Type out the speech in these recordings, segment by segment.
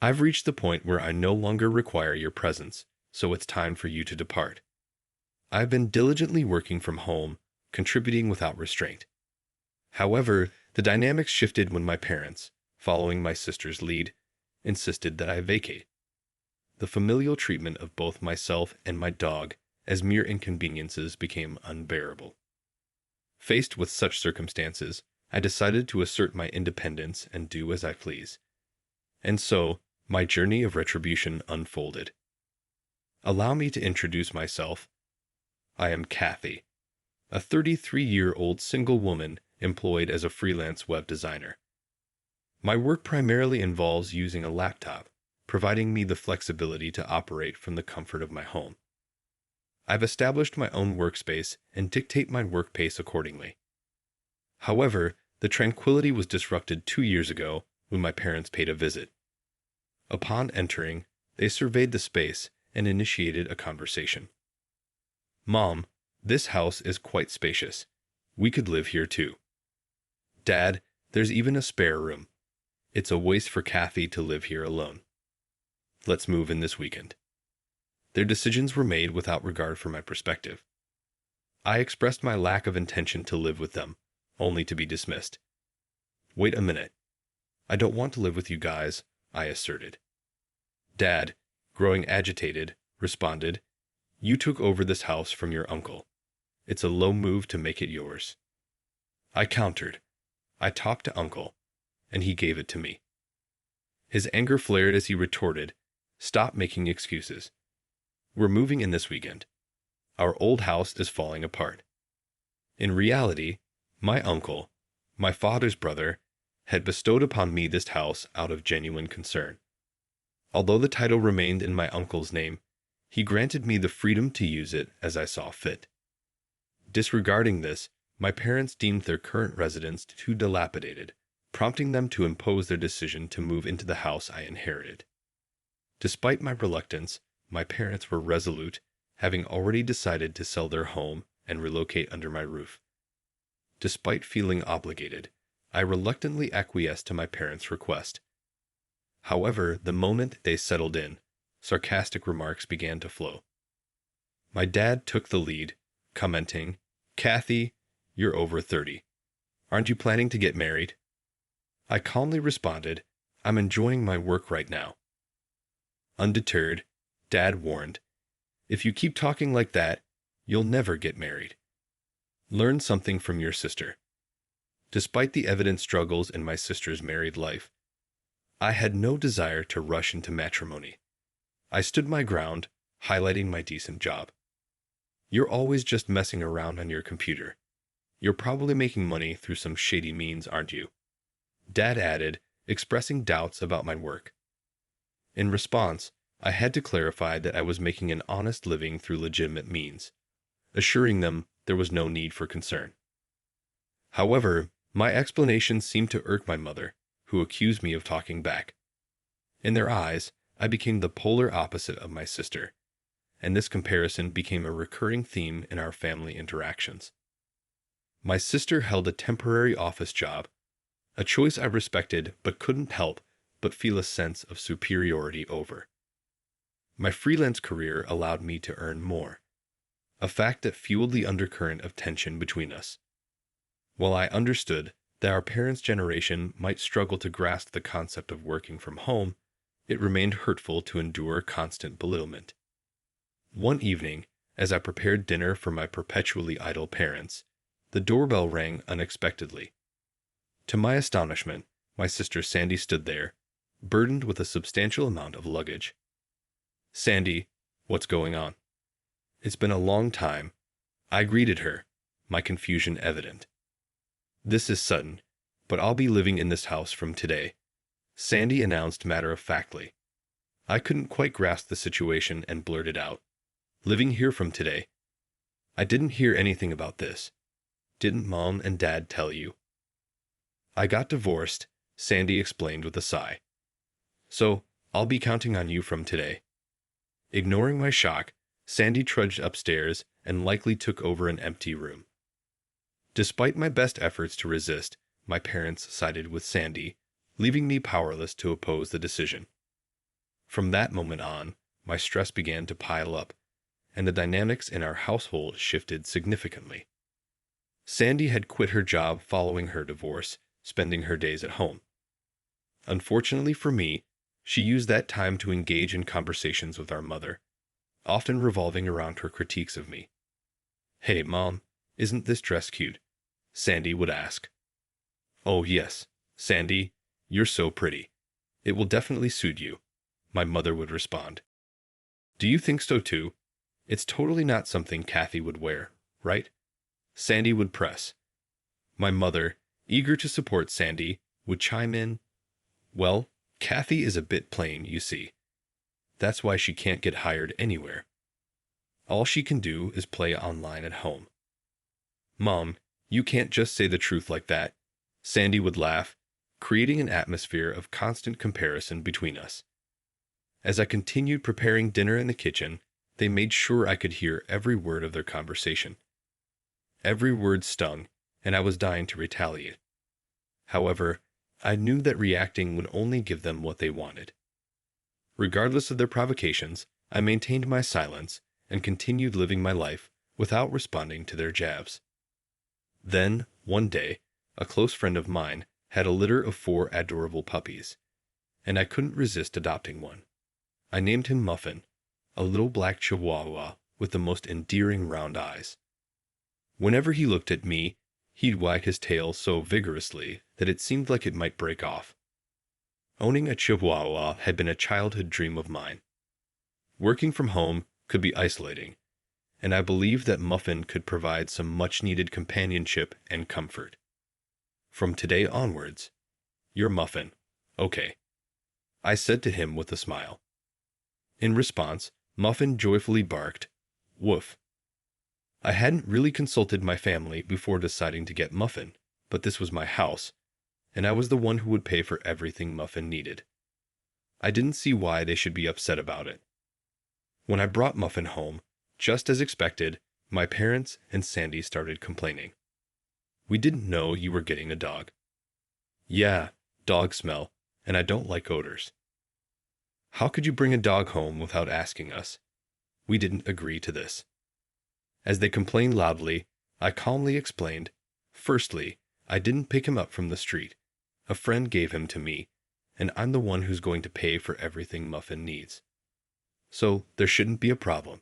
I've reached the point where I no longer require your presence, so it's time for you to depart. I've been diligently working from home, contributing without restraint. However, the dynamics shifted when my parents, following my sister's lead, insisted that I vacate. The familial treatment of both myself and my dog as mere inconveniences became unbearable. Faced with such circumstances, I decided to assert my independence and do as I please. And so, my journey of retribution unfolded. Allow me to introduce myself. I am Kathy, a 33-year-old single woman employed as a freelance web designer. My work primarily involves using a laptop, providing me the flexibility to operate from the comfort of my home. I've established my own workspace and dictate my work pace accordingly. However, the tranquility was disrupted 2 years ago when my parents paid a visit. Upon entering, they surveyed the space and initiated a conversation. "Mom, this house is quite spacious. We could live here too." "Dad, there's even a spare room. It's a waste for Kathy to live here alone. Let's move in this weekend." Their decisions were made without regard for my perspective. I expressed my lack of intention to live with them, only to be dismissed. "Wait a minute. I don't want to live with you guys," I asserted. Dad, growing agitated, responded, "You took over this house from your uncle. It's a low move to make it yours." I countered. "I talked to Uncle, and he gave it to me." His anger flared as he retorted, "Stop making excuses. We're moving in this weekend. Our old house is falling apart." In reality, my uncle, my father's brother, had bestowed upon me this house out of genuine concern. Although the title remained in my uncle's name, he granted me the freedom to use it as I saw fit. Disregarding this, my parents deemed their current residence too dilapidated, prompting them to impose their decision to move into the house I inherited. Despite my reluctance, my parents were resolute, having already decided to sell their home and relocate under my roof. Despite feeling obligated, I reluctantly acquiesced to my parents' request. However, the moment they settled in, sarcastic remarks began to flow. My dad took the lead, commenting, "Kathy, you're over 30. Aren't you planning to get married?" I calmly responded, "I'm enjoying my work right now." Undeterred, Dad warned, "If you keep talking like that, you'll never get married. Learn something from your sister." Despite the evident struggles in my sister's married life, I had no desire to rush into matrimony. I stood my ground, highlighting my decent job. "You're always just messing around on your computer. You're probably making money through some shady means, aren't you?" Dad added, expressing doubts about my work. In response, I had to clarify that I was making an honest living through legitimate means, assuring them there was no need for concern. However, my explanation seemed to irk my mother, who accused me of talking back. In their eyes, I became the polar opposite of my sister, and this comparison became a recurring theme in our family interactions. My sister held a temporary office job, a choice I respected but couldn't help but feel a sense of superiority over. My freelance career allowed me to earn more, a fact that fueled the undercurrent of tension between us. While I understood that our parents' generation might struggle to grasp the concept of working from home, it remained hurtful to endure constant belittlement. One evening, as I prepared dinner for my perpetually idle parents, the doorbell rang unexpectedly. To my astonishment, my sister Sandy stood there, burdened with a substantial amount of luggage. "Sandy, what's going on?" "It's been a long time." I greeted her, my confusion evident. "This is sudden, but I'll be living in this house from today," Sandy announced matter-of-factly. I couldn't quite grasp the situation and blurted out, "Living here from today? I didn't hear anything about this. Didn't Mom and Dad tell you?" "I got divorced," Sandy explained with a sigh. "So, I'll be counting on you from today." Ignoring my shock, Sandy trudged upstairs and likely took over an empty room. Despite my best efforts to resist, my parents sided with Sandy, leaving me powerless to oppose the decision. From that moment on, my stress began to pile up, and the dynamics in our household shifted significantly. Sandy had quit her job following her divorce, spending her days at home. Unfortunately for me, she used that time to engage in conversations with our mother, often revolving around her critiques of me. "Hey, Mom, isn't this dress cute?" Sandy would ask. "Oh, yes, Sandy, you're so pretty. It will definitely suit you," my mother would respond. "Do you think so too? It's totally not something Kathy would wear, right?" Sandy would press. My mother, eager to support Sandy, would chime in, "Well, Kathy is a bit plain, you see. That's why she can't get hired anywhere. All she can do is play online at home." "Mom, you can't just say the truth like that," Sandy would laugh, creating an atmosphere of constant comparison between us. As I continued preparing dinner in the kitchen, they made sure I could hear every word of their conversation. Every word stung, and I was dying to retaliate. However, I knew that reacting would only give them what they wanted. Regardless of their provocations, I maintained my silence and continued living my life without responding to their jabs. Then, one day, a close friend of mine had a litter of 4 adorable puppies, and I couldn't resist adopting one. I named him Muffin, a little black chihuahua with the most endearing round eyes. Whenever he looked at me, he'd wag his tail so vigorously that it seemed like it might break off. Owning a chihuahua had been a childhood dream of mine. Working from home could be isolating, and I believed that Muffin could provide some much-needed companionship and comfort. "From today onwards, you're Muffin, okay?" I said to him with a smile. In response, Muffin joyfully barked, "Woof." I hadn't really consulted my family before deciding to get Muffin, but this was my house, and I was the one who would pay for everything Muffin needed. I didn't see why they should be upset about it. When I brought Muffin home, just as expected, my parents and Sandy started complaining. "We didn't know you were getting a dog." "Yeah, dog smell, and I don't like odors." "How could you bring a dog home without asking us?" We didn't agree to this. As they complained loudly, I calmly explained, "Firstly, I didn't pick him up from the street. A friend gave him to me, and I'm the one who's going to pay for everything Muffin needs. So there shouldn't be a problem.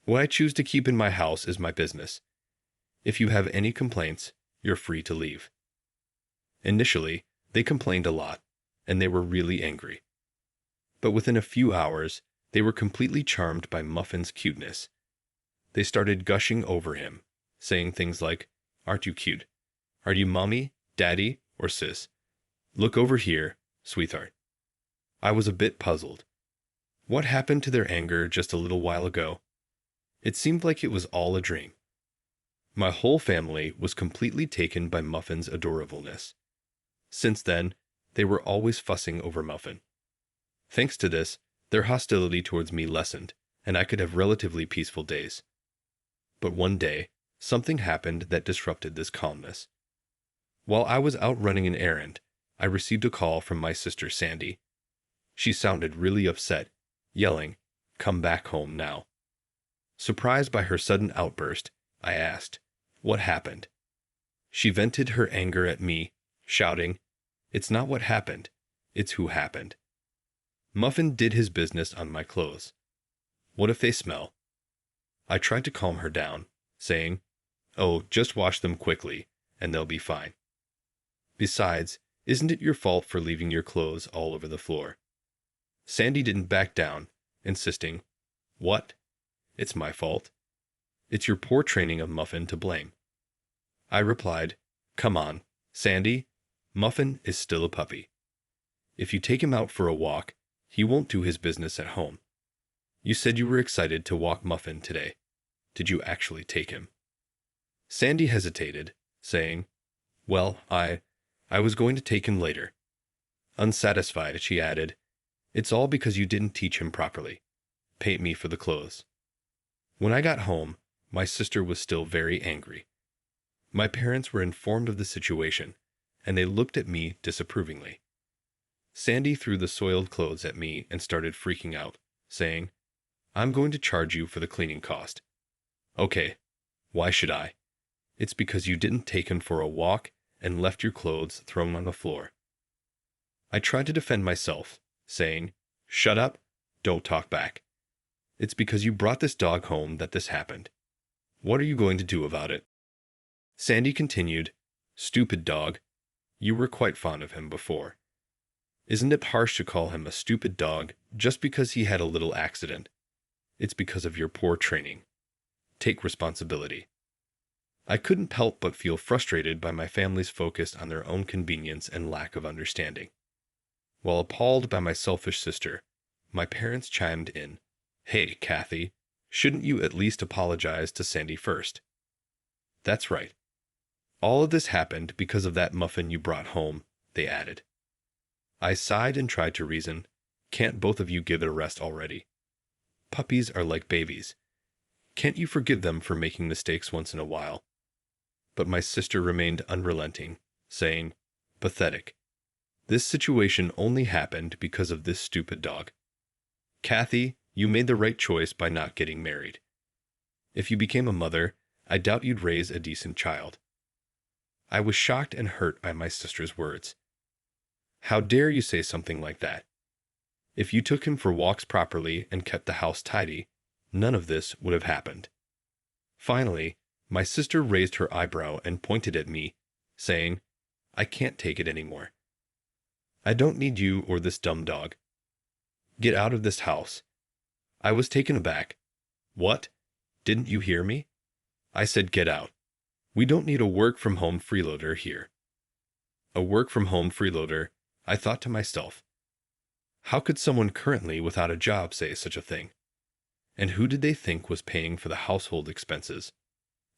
What I choose to keep in my house is my business. If you have any complaints, you're free to leave." Initially, they complained a lot, and they were really angry. But within a few hours, they were completely charmed by Muffin's cuteness. They started gushing over him, saying things like, "Aren't you cute? Are you mommy, daddy, or sis? Look over here, sweetheart." I was a bit puzzled. What happened to their anger just a little while ago? It seemed like it was all a dream. My whole family was completely taken by Muffin's adorableness. Since then, they were always fussing over Muffin. Thanks to this, their hostility towards me lessened, and I could have relatively peaceful days. But one day, something happened that disrupted this calmness. While I was out running an errand, I received a call from my sister Sandy. She sounded really upset, yelling, "Come back home now." Surprised by her sudden outburst, I asked, "What happened?" She vented her anger at me, shouting, "It's not what happened, it's who happened." Muffin did his business on my clothes. What if they smell? I tried to calm her down, saying, "Oh, just wash them quickly, and they'll be fine. Besides, isn't it your fault for leaving your clothes all over the floor?" Sandy didn't back down, insisting, "What? It's my fault. It's your poor training of Muffin to blame." I replied, "Come on, Sandy, Muffin is still a puppy. If you take him out for a walk, he won't do his business at home. You said you were excited to walk Muffin today. Did you actually take him?" Sandy hesitated, saying, "Well, I was going to take him later." Unsatisfied, she added, "It's all because you didn't teach him properly. Paint me for the clothes." When I got home, my sister was still very angry. My parents were informed of the situation, and they looked at me disapprovingly. Sandy threw the soiled clothes at me and started freaking out, saying, "I'm going to charge you for the cleaning cost." Okay, why should I? It's because you didn't take him for a walk and left your clothes thrown on the floor. I tried to defend myself, saying, "Shut up, don't talk back. It's because you brought this dog home that this happened. What are you going to do about it?" Sandy continued, "Stupid dog. You were quite fond of him before. Isn't it harsh to call him a stupid dog just because he had a little accident? It's because of your poor training. Take responsibility." I couldn't help but feel frustrated by my family's focus on their own convenience and lack of understanding. While appalled by my selfish sister, my parents chimed in, "Hey, Kathy, shouldn't you at least apologize to Sandy first?" "That's right. All of this happened because of that muffin you brought home," they added. I sighed and tried to reason. Can't both of you give it a rest already? Puppies are like babies. Can't you forgive them for making mistakes once in a while? But my sister remained unrelenting, saying, "Pathetic. This situation only happened because of this stupid dog. Kathy, you made the right choice by not getting married. If you became a mother, I doubt you'd raise a decent child." I was shocked and hurt by my sister's words. "How dare you say something like that? If you took him for walks properly and kept the house tidy, none of this would have happened." Finally, my sister raised her eyebrow and pointed at me, saying, "I can't take it anymore. I don't need you or this dumb dog. Get out of this house." I was taken aback. "What? Didn't you hear me? I said get out. We don't need a work-from-home freeloader here." A work-from-home freeloader, I thought to myself. How could someone currently without a job say such a thing? And who did they think was paying for the household expenses?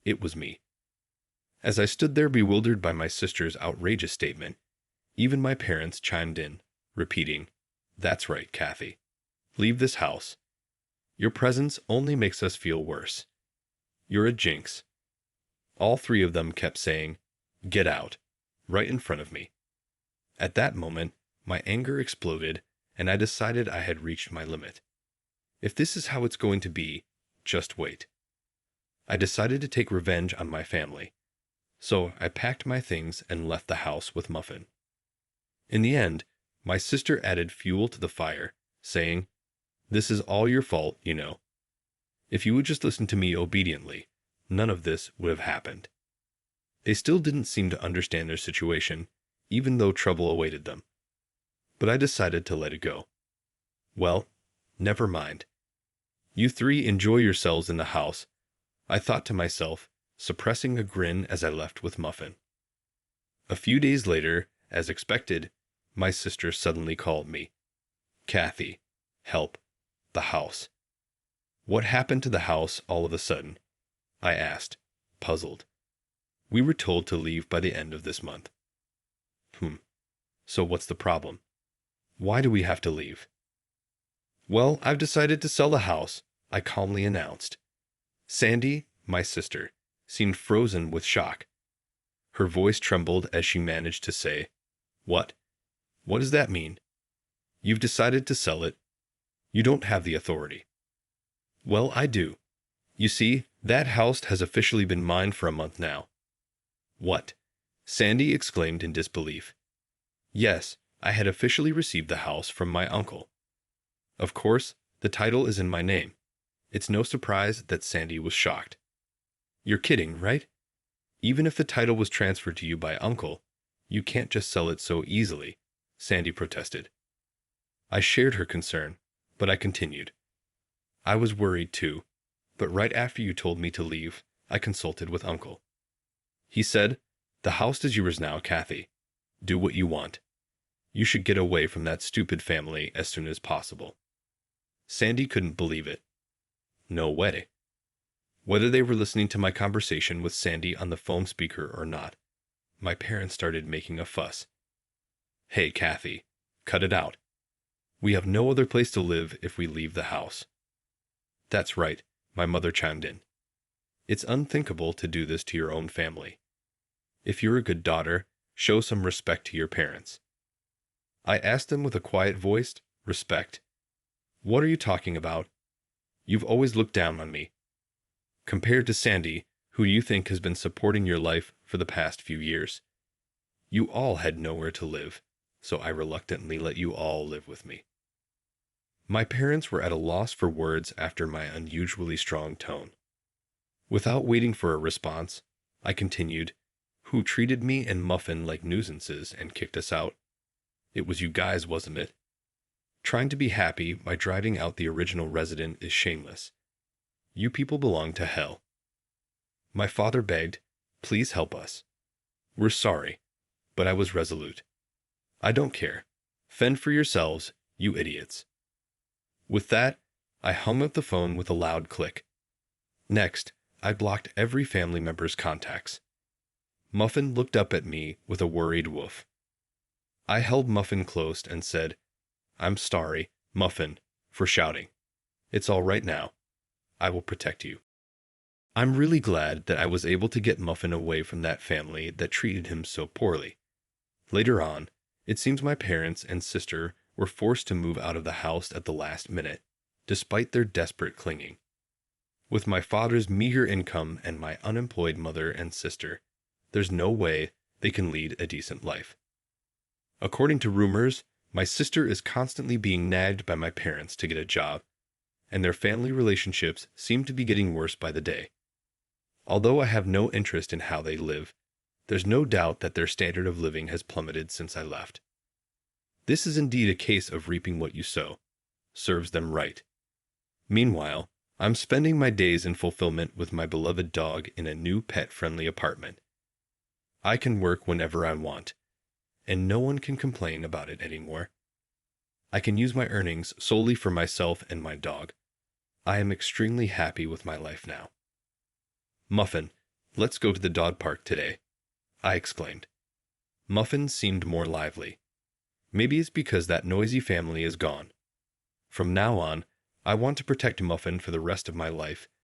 It was me. As I stood there bewildered by my sister's outrageous statement, even my parents chimed in, repeating, "That's right, Kathy. Leave this house. Your presence only makes us feel worse. You're a jinx." All three of them kept saying, "Get out," right in front of me. At that moment, my anger exploded, and I decided I had reached my limit. If this is how it's going to be, just wait. I decided to take revenge on my family. So I packed my things and left the house with Muffin. In the end, my sister added fuel to the fire, saying, "This is all your fault, you know. If you would just listen to me obediently, none of this would have happened." They still didn't seem to understand their situation, even though trouble awaited them. But I decided to let it go. Well, never mind. You three enjoy yourselves in the house, I thought to myself, suppressing a grin as I left with Muffin. A few days later, as expected, my sister suddenly called me. "Kathy, help. The house." "What happened to the house all of a sudden?" I asked, puzzled. "We were told to leave by the end of this month." So what's the problem? Why do we have to leave?" "Well, I've decided to sell the house," I calmly announced. Sandy, my sister, seemed frozen with shock. Her voice trembled as she managed to say, "What? What does that mean? You've decided to sell it. You don't have the authority." "Well, I do. You see, that house has officially been mine for a month now." "What?" Sandy exclaimed in disbelief. "Yes, I had officially received the house from my uncle. Of course, the title is in my name." It's no surprise that Sandy was shocked. "You're kidding, right? Even if the title was transferred to you by uncle, you can't just sell it so easily," Sandy protested. I shared her concern, but I continued. "I was worried too, but right after you told me to leave, I consulted with uncle. He said, 'The house is yours now, Kathy. Do what you want. You should get away from that stupid family as soon as possible.'" Sandy couldn't believe it. No way. Whether they were listening to my conversation with Sandy on the phone speaker or not, my parents started making a fuss. "Hey, Kathy, cut it out. We have no other place to live if we leave the house." "That's right," my mother chimed in. "It's unthinkable to do this to your own family. If you're a good daughter, show some respect to your parents." I asked them with a quiet voiced respect. What are you talking about? You've always looked down on me. Compared to Sandy, who you think has been supporting your life for the past few years. You all had nowhere to live, so I reluctantly let you all live with me. My parents were at a loss for words after my unusually strong tone. Without waiting for a response, I continued, who treated me and Muffin like nuisances and kicked us out. It was you guys, wasn't it? Trying to be happy by driving out the original resident is shameless. You people belong to hell. My father begged, please help us. We're sorry, but I was resolute. I don't care. Fend for yourselves, you idiots. With that, I hung up the phone with a loud click. Next, I blocked every family member's contacts. Muffin looked up at me with a worried woof. I held Muffin close and said, I'm sorry, Muffin, for shouting. It's all right now. I will protect you. I'm really glad that I was able to get Muffin away from that family that treated him so poorly. Later on, it seems my parents and sister were forced to move out of the house at the last minute, despite their desperate clinging. With my father's meager income and my unemployed mother and sister, there's no way they can lead a decent life. According to rumors, my sister is constantly being nagged by my parents to get a job, and their family relationships seem to be getting worse by the day. Although I have no interest in how they live, there's no doubt that their standard of living has plummeted since I left. This is indeed a case of reaping what you sow. Serves them right. Meanwhile, I'm spending my days in fulfillment with my beloved dog in a new pet-friendly apartment. I can work whenever I want, and no one can complain about it anymore. I can use my earnings solely for myself and my dog. I am extremely happy with my life now. Muffin, let's go to the dog park today, I exclaimed. Muffin seemed more lively. Maybe it's because that noisy family is gone. From now on, I want to protect Muffin for the rest of my life